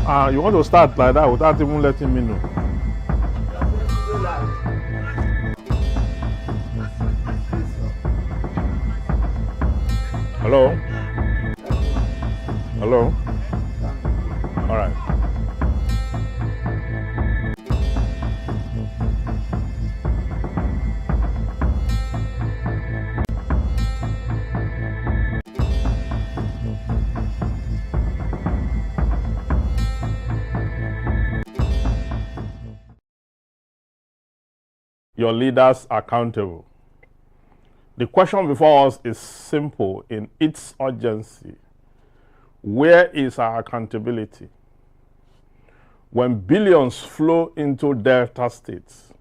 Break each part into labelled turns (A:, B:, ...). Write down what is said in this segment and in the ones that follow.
A: You want to start like that without even letting me know? Hello? Hello? All right. Your leaders accountable. The question before us is simple in its urgency. Where is our accountability? When billions flow into Delta states,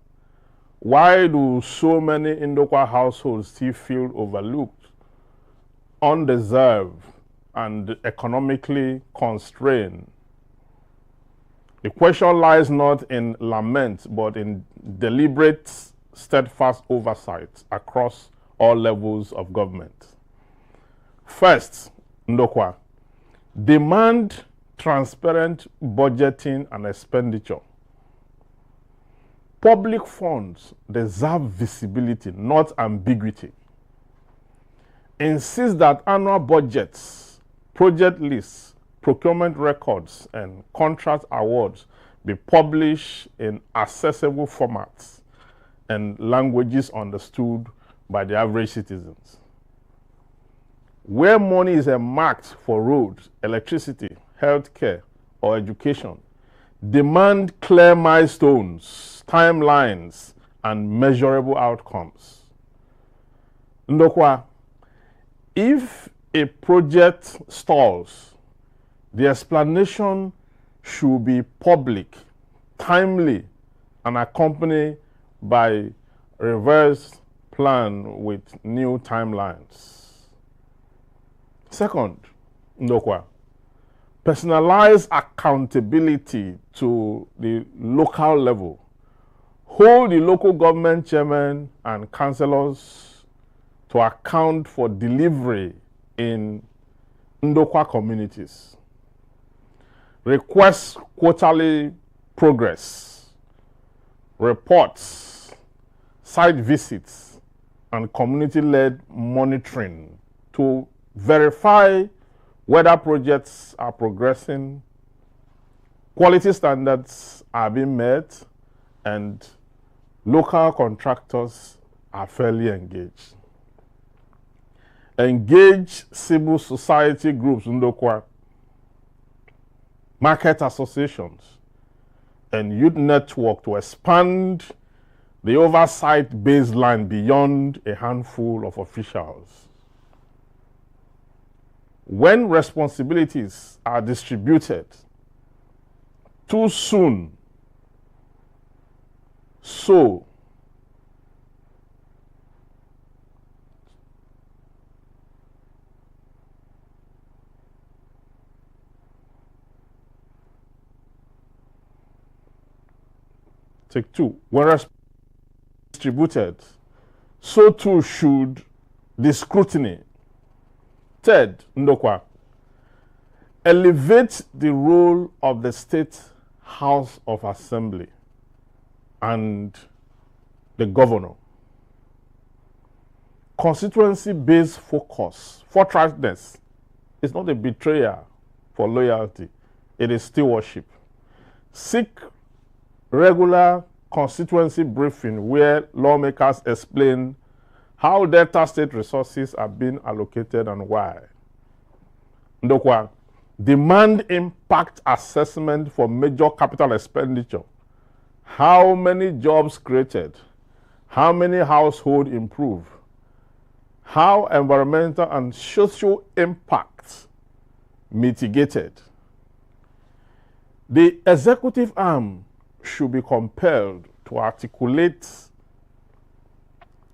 A: why do so many Ndokwa households still feel overlooked, undeserved, and economically constrained? The question lies not in lament, but in deliberate, steadfast oversight across all levels of government. First, Ndokwa, demand transparent budgeting and expenditure. Public funds deserve visibility, not ambiguity. Insist that annual budgets, project lists, procurement records, and contract awards be published in accessible formats and languages understood by the average citizens. Where money is earmarked for roads, electricity, healthcare, or education, demand clear milestones, timelines, and measurable outcomes. Ndokwa, if a project stalls, the explanation should be public, timely, and accompanied by reverse plan with new timelines. Second, Ndokwa, personalize accountability to the local level. Hold the local government chairmen and councilors to account for delivery in Ndokwa communities. Request quarterly progress, reports, site visits, and community-led monitoring to verify whether projects are progressing, quality standards are being met, and local contractors are fairly engaged. Engage civil society groups, Ndokwa, market associations, and youth network to expand the oversight baseline beyond a handful of officials. When responsibilities are distributed too soon, so take two. When distributed, so too should the scrutiny. Third, Ndokwa, elevate the role of the State House of Assembly and the governor. Constituency-based focus, forthrightness, is not a betrayal for loyalty. It is stewardship. Seek regular constituency briefing where lawmakers explain how Delta State resources are being allocated and why. Ndokwa, demand impact assessment for major capital expenditure. How many jobs created? How many households improved? How environmental and social impacts mitigated? The executive arm should be compelled to articulate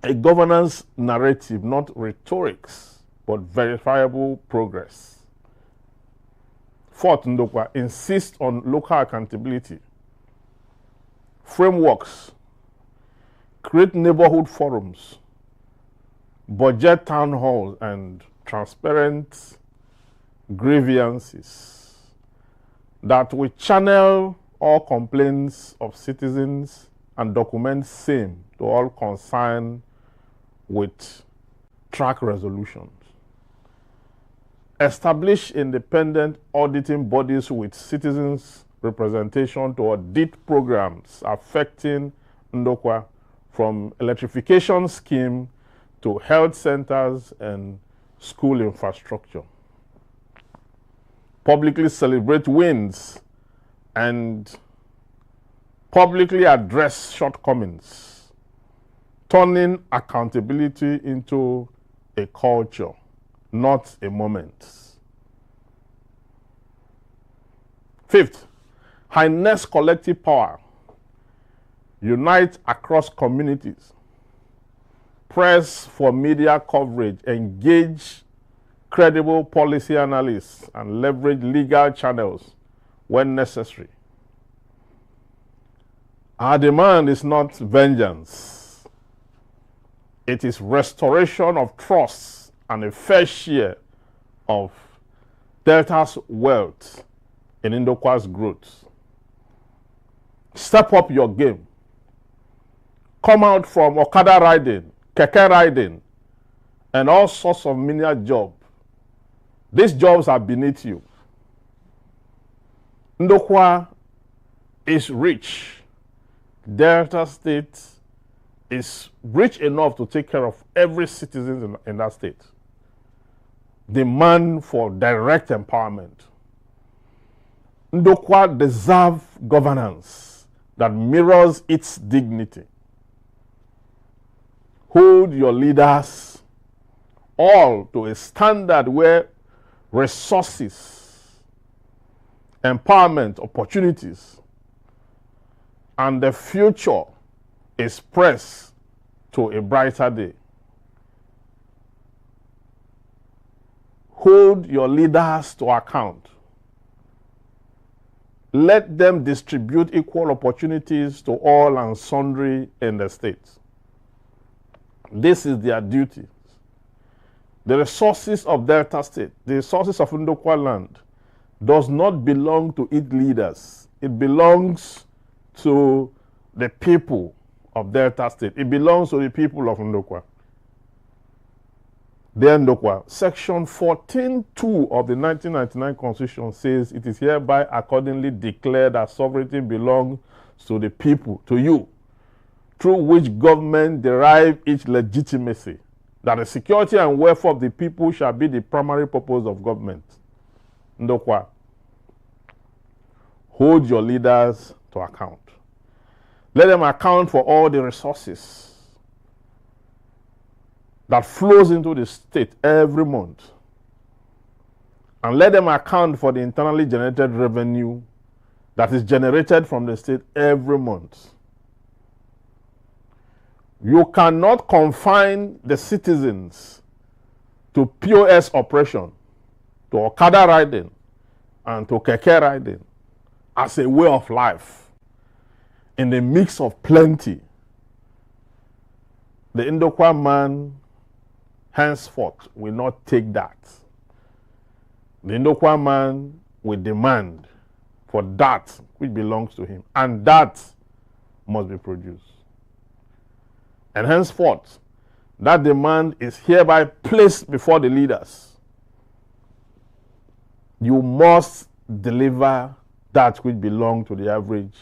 A: a governance narrative, not rhetorics, but verifiable progress. Fourth, Ndokwa, insist on local accountability. Frameworks, create neighborhood forums, budget town halls, and transparent grievances. that we channel all complaints of citizens and document same to all concerned with track resolutions. Establish independent auditing bodies with citizens' representation to audit programs affecting Ndokwa, from electrification scheme to health centers and school infrastructure. Publicly celebrate wins and publicly address shortcomings, turning accountability into a culture, not a moment. Fifth, harness collective power. Unite across communities. Press for media coverage. Engage credible policy analysts and leverage legal channels when necessary. Our demand is not vengeance. It is restoration of trust and a fair share of Delta's wealth in Ndokwa's growth. Step up your game. Come out from Okada riding, Keke riding, and all sorts of menial jobs. These jobs are beneath you. Ndokwa is rich. Delta State is rich enough to take care of every citizen in that state. Demand for direct empowerment. Ndokwa deserves governance that mirrors its dignity. Hold your leaders all to a standard where resources, empowerment, opportunities, and the future is pressed to a brighter day. Hold your leaders to account. Let them distribute equal opportunities to all and sundry in the state. This is their duty. The resources of Delta State, the resources of Ndokwa land, does not belong to its leaders. It belongs to the people of Delta State. It belongs to the people of Ndokwa. Dear Ndokwa, Section 14(2) of the 1999 Constitution says it is hereby accordingly declared that sovereignty belongs to the people, to you, through which government derive its legitimacy, that the security and welfare of the people shall be the primary purpose of government. Ndokwa, hold your leaders to account. Let them account for all the resources that flows into the state every month. And let them account for the internally generated revenue that is generated from the state every month. You cannot confine the citizens to POS operation, to Okada riding, and to Keke riding as a way of life in the mix of plenty. The Ndokwa man henceforth will not take that. The Ndokwa man will demand for that which belongs to him, and that must be produced. And henceforth, that demand is hereby placed before the leaders. You must deliver that which belongs to the average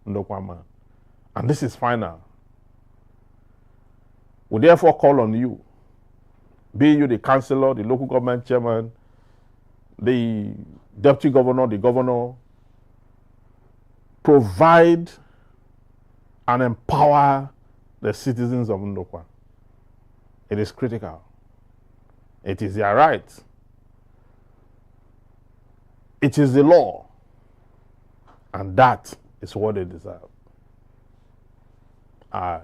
A: Ndokwa man. And this is final. We therefore call on you, be you the councilor, the local government chairman, the deputy governor, the governor, provide and empower the citizens of Ndokwa. It is critical. It is their right. It is the law. And that is what they deserve. I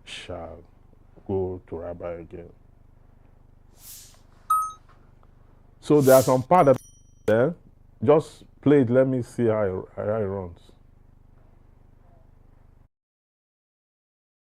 A: shall go to Rabbi again. So there are some part that there. Just play it. Let me see how it runs.